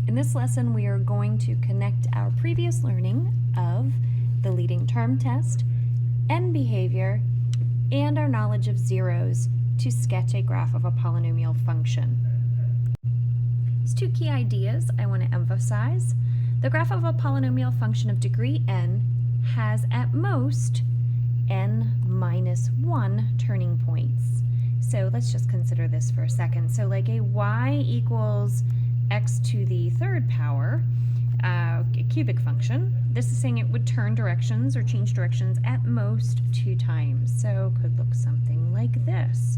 In this lesson, we are going to connect our previous learning of the leading term test, end behavior, and our knowledge of zeros to sketch a graph of a polynomial function. There's two key ideas I want to emphasize. The graph of a polynomial function of degree n has at most n minus 1 turning points. So let's just consider this for a second. So like a y equals x to the third power, a cubic function, this is saying it would turn directions or change directions at most 2 times. So could look something like this.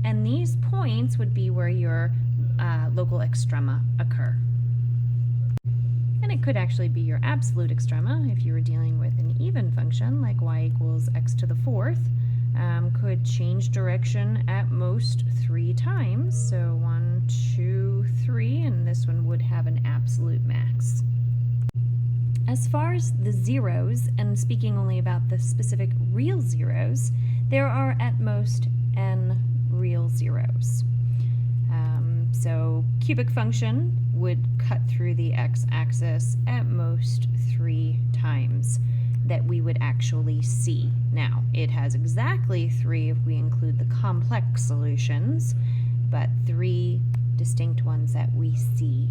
And these points would be where your local extrema occur. And it could actually be your absolute extrema if you were dealing with an even function like y equals x to the fourth. Could change direction at most 3 times. So 1, 2, 3, and this one would have an absolute max. As far as the zeros, and speaking only about the specific real zeros, there are at most n real zeros. So cubic function would cut through the x-axis at most 3 times that we would actually see. Now, it has exactly 3 if we include the complex solutions, but 3 distinct ones that we see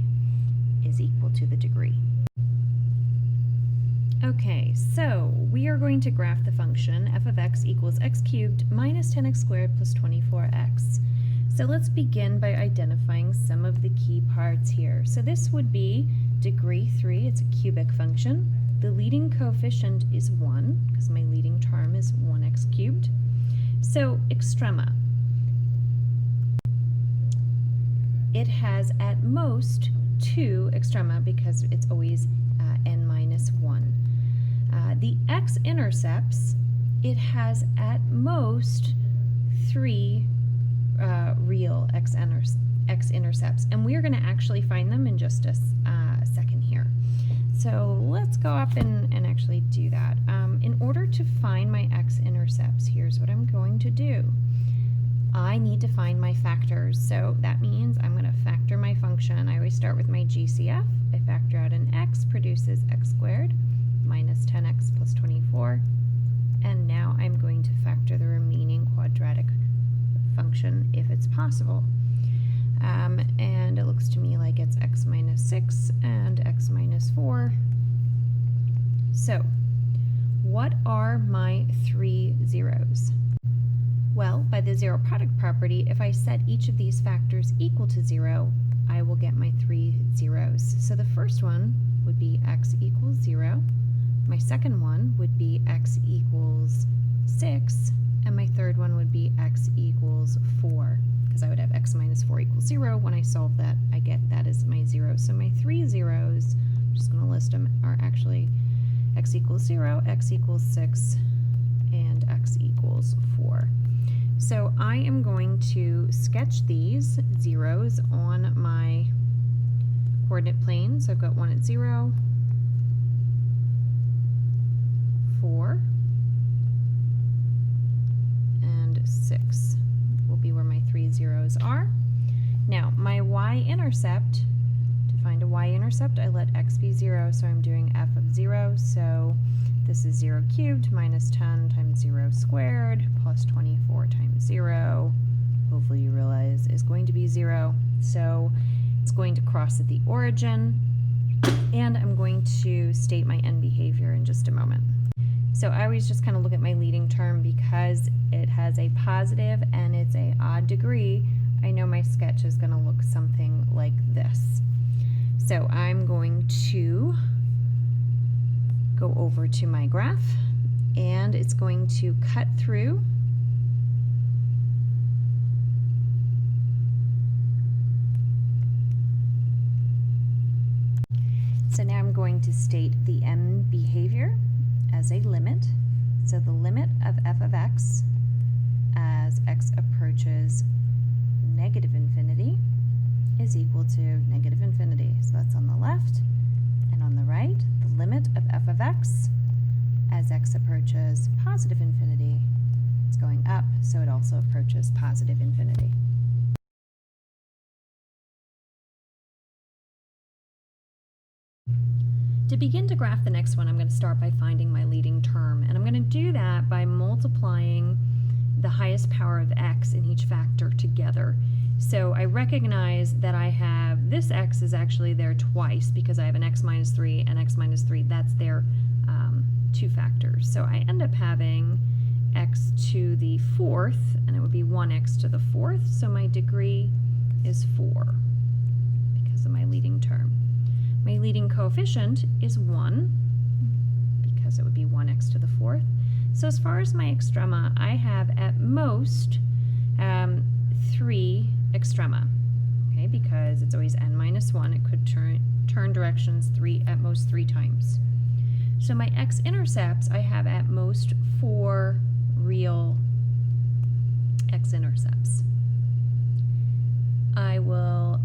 is equal to the degree. Okay, so we are going to graph the function f of x equals x cubed minus 10x squared plus 24x. So let's begin by identifying some of the key parts here. So this would be degree 3, it's a cubic function. The leading coefficient is 1, because my leading term is 1x cubed. So extrema. It has at most 2 extrema because it's always n minus 1. The x-intercepts, it has at most 3 real x-intercepts, and we're going to actually find them in just a second here. So let's go up and actually do that. In order to find my x-intercepts, here's what I'm going to do. I need to find my factors, so that means I'm going to factor my function. I always start with my GCF. I factor out an x produces x squared minus 10x plus 24, and now I'm going to factor the remaining quadratic function if it's possible. And it looks to me like it's x minus 6 and x minus 4. So, what are my 3 zeros? Well, by the zero product property, if I set each of these factors equal to 0, I will get my 3 zeros. So the first one would be x equals 0. My second one would be x equals 6. And my third one would be x equals 4, because I would have x minus 4 equals 0. When I solve that, I get that as my 0. So my 3 zeros, I'm just going to list them, are actually x equals 0, x equals 6, and x equals 4. So I am going to sketch these zeros on my coordinate plane. So I've got 1 at 0, 4, 6 will be where my 3 zeros are. Now, my y-intercept, to find a y-intercept, I let x be 0, so I'm doing f of 0. So this is 0 cubed minus 10 times 0 squared plus 24 times 0. Hopefully you realize is going to be 0. So it's going to cross at the origin, and I'm going to state my end behavior in just a moment. So I always just kind of look at my leading term because it has a positive and it's a odd degree. I know my sketch is going to look something like this. So I'm going to go over to my graph, and it's going to cut through So now I'm going to state the end behavior as a limit. So the limit of f of x as x approaches negative infinity is equal to negative infinity. So that's on the left, and on the right, the limit of f of x as x approaches positive infinity, it's going up, so it also approaches positive infinity. To begin to graph the next one, I'm going to start by finding my leading term, and I'm going to do that by multiplying the highest power of x in each factor together. So I recognize that I have this x is actually there twice because I have an x minus 3 and x minus 3. That's their two factors. So I end up having x to the 4th, and it would be 1x to the 4th. So my degree is 4 because of my leading term. My leading coefficient is 1 because it would be 1x to the 4th. So as far as my extrema, I have at most 3 extrema, okay, because it's always n minus 1. It could turn directions at most 3 times. So my x-intercepts, I have at most 4 real x-intercepts. I will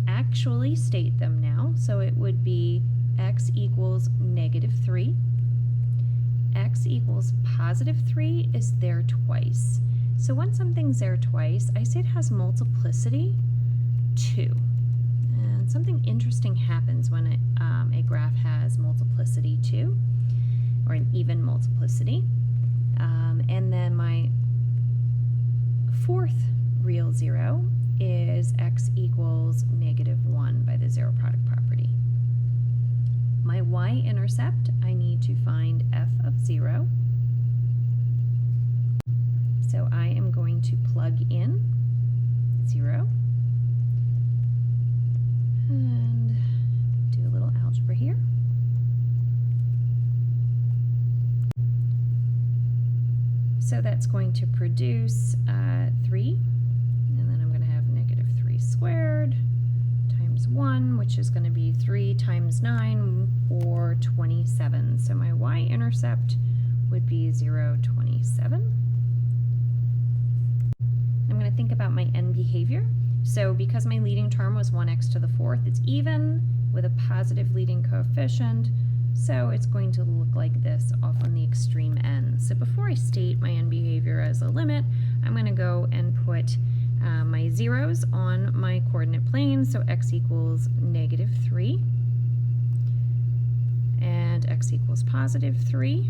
actually state them now. So it would be x equals -3. X equals +3 is there twice. So when something's there twice, I say it has multiplicity 2. And something interesting happens when a graph has multiplicity 2, or an even multiplicity. And then my 4th real 0 is x equals -1 by the zero product property. My y-intercept, I need to find f of 0. So I am going to plug in 0 and do a little algebra here. So that's going to produce 3, and then I'm going to have -3 squared times 1, which is going to be 3 times 9, or 27. So my y-intercept would be 0, 27. I'm going to think about my end behavior. So because my leading term was 1x to the 4th, it's even with a positive leading coefficient. So it's going to look like this off on the extreme end. So before I state my end behavior as a limit, I'm going to go and put my zeros on my coordinate plane. So x equals -3 and x equals +3.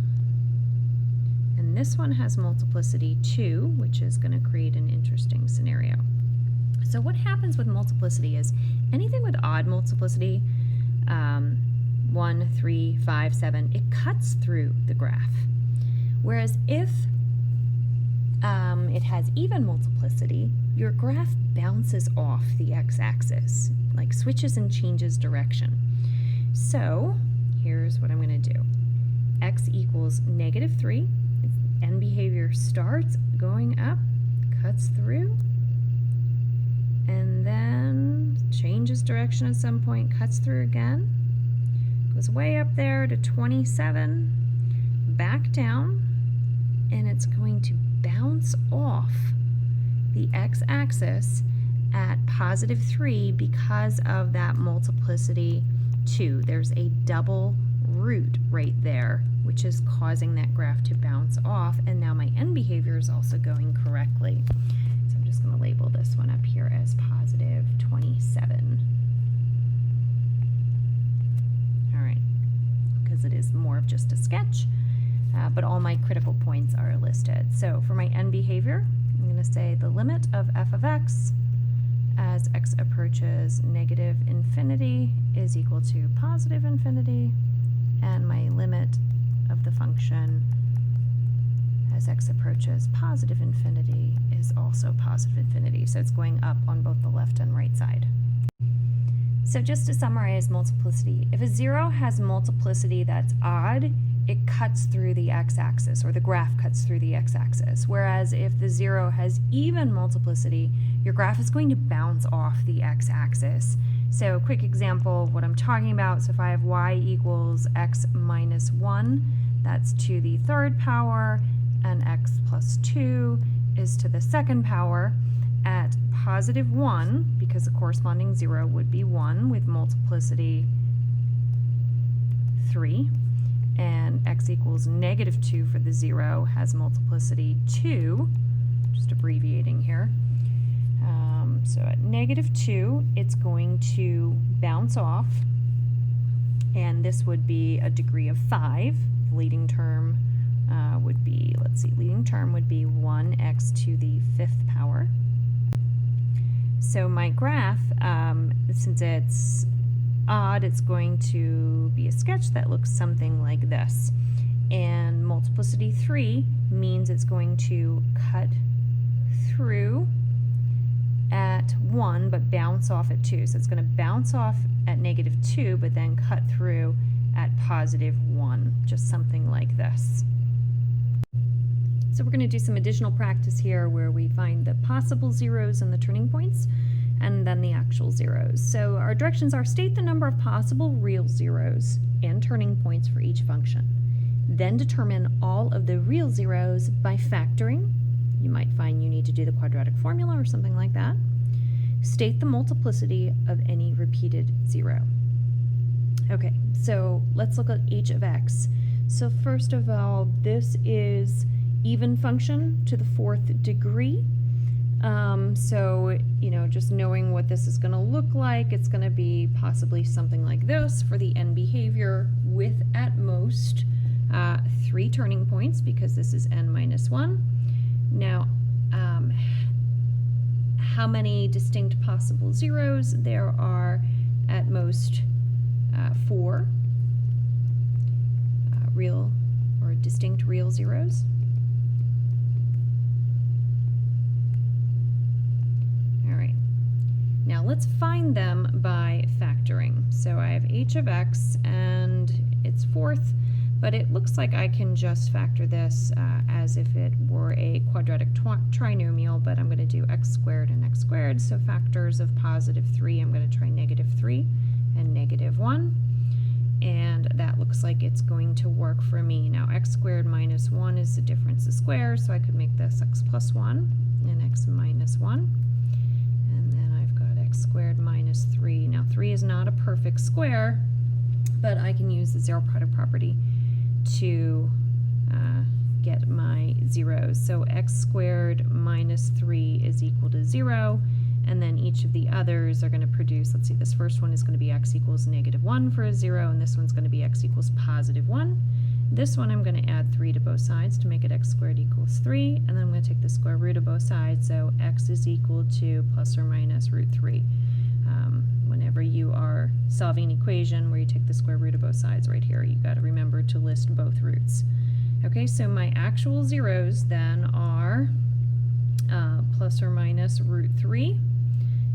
And this one has multiplicity 2, which is going to create an interesting scenario. So what happens with multiplicity is anything with odd multiplicity, 1, 3, 5, 7, it cuts through the graph. Whereas if it has even multiplicity, your graph bounces off the x-axis, like switches and changes direction. So here's what I'm going to do. X equals -3. End behavior starts going up, cuts through, and then changes direction at some point, cuts through again, goes way up there to 27, back down, and it's going to bounce off the x-axis at +3 because of that multiplicity 2. There's a double root right there, which is causing that graph to bounce off, and now my end behavior is also going correctly. So I'm just going to label this one up here as +27. All right, because it is more of just a sketch, but all my critical points are listed. So for my end behavior, I'm going to say the limit of f of x as x approaches -infinity is equal to +infinity, and my limit of the function as x approaches +infinity is also +infinity. So it's going up on both the left and right side. So just to summarize multiplicity, if a 0 has multiplicity that's odd, it cuts through the x-axis, or the graph cuts through the x-axis. Whereas if the 0 has even multiplicity, your graph is going to bounce off the x-axis. So quick example of what I'm talking about. So if I have y equals x minus 1, that's to the 3rd power, and x plus 2 is to the 2nd power. At +1, because the corresponding 0 would be 1 with multiplicity 3, and x equals -2 for the 0 has multiplicity 2, just abbreviating here. So at -2, it's going to bounce off and this would be a degree of 5. The leading term would be, let's see, leading term would be 1x to the 5th power. So my graph, since it's odd, it's going to be a sketch that looks something like this. And multiplicity 3 means it's going to cut through at 1 but bounce off at 2. So it's going to bounce off at -2 but then cut through at +1, just something like this. So we're going to do some additional practice here where we find the possible zeros and the turning points and then the actual zeros. So our directions are: state the number of possible real zeros and turning points for each function. Then determine all of the real zeros by factoring. You might find you need to do the quadratic formula or something like that. State the multiplicity of any repeated zero. Okay, so let's look at h of x. So first of all, this is even function to the 4th degree. So, just knowing what this is going to look like, it's going to be possibly something like this for the n behavior with at most 3 turning points, because this is n minus 1. Now, how many distinct possible zeros? There are at most 4 real or distinct real zeros. All right. Now let's find them by factoring. So I have h of x and it's 4th, but it looks like I can just factor this as if it were a quadratic trinomial, but I'm going to do x squared and x squared. So factors of +3, I'm going to try -3 and -1. And that looks like it's going to work for me. Now x squared minus 1 is the difference of squares, so I could make this x plus 1 and x minus 1. And then I've got x squared minus 3. Now 3 is not a perfect square, but I can use the zero product property to get my zeros. So x squared minus 3 is equal to 0, and then each of the others are going to produce, let's see, this first one is going to be x equals -1 for a 0, and this one's going to be x equals +1. This one I'm going to add 3 to both sides to make it x squared equals 3, and then I'm going to take the square root of both sides, so x is equal to plus or minus √3. Whenever you are solving an equation where you take the square root of both sides right here, you got to remember to list both roots. Okay, so my actual zeros then are plus or minus √3,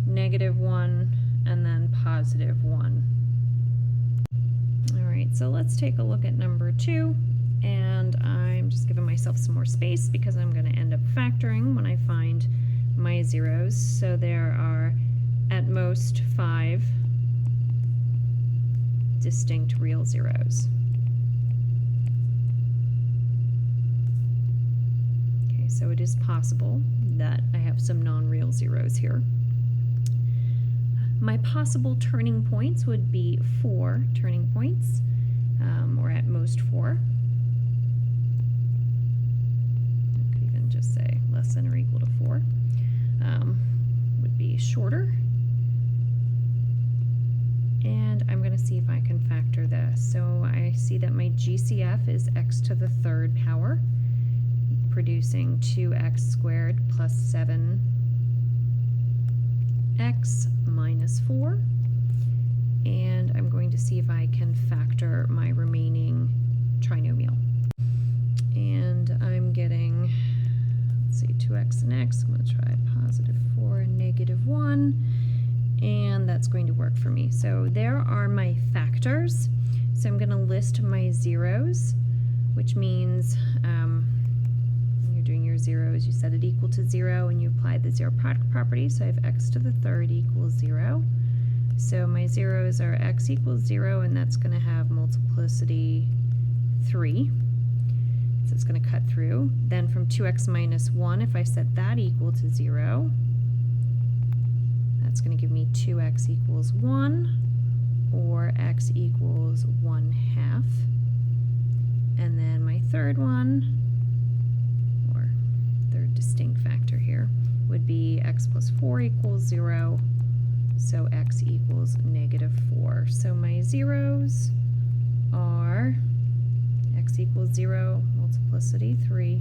-1, and then +1. All right, so let's take a look at number 2, and I'm just giving myself some more space because I'm going to end up factoring when I find my zeros. So there are at most 5 distinct real zeros. Okay, so it is possible that I have some non-real zeros here. My possible turning points would be 4 turning points, or at most 4. I could even just say less than or equal to 4. Would be shorter. And I'm going to see if I can factor this. So I see that my GCF is x to the 3rd power, producing 2x squared plus 7x minus 4. And I'm going to see if I can factor my remaining trinomial. And I'm getting, let's see, 2x and x. I'm going to try +4 and -1. And that's going to work for me. So there are my factors. So I'm going to list my zeros, which means when you're doing your zeros, you set it equal to 0 and you apply the zero product property. So I have x to the 3rd equals 0. So my zeros are x equals 0, and that's going to have multiplicity 3. So it's going to cut through. Then from 2x minus 1, if I set that equal to 0, that's going to give me 2x equals 1, or x equals 1/2. And then my third one, or third distinct factor here, would be x plus 4 equals 0, so x equals -4. So my zeros x equals 0, multiplicity 3.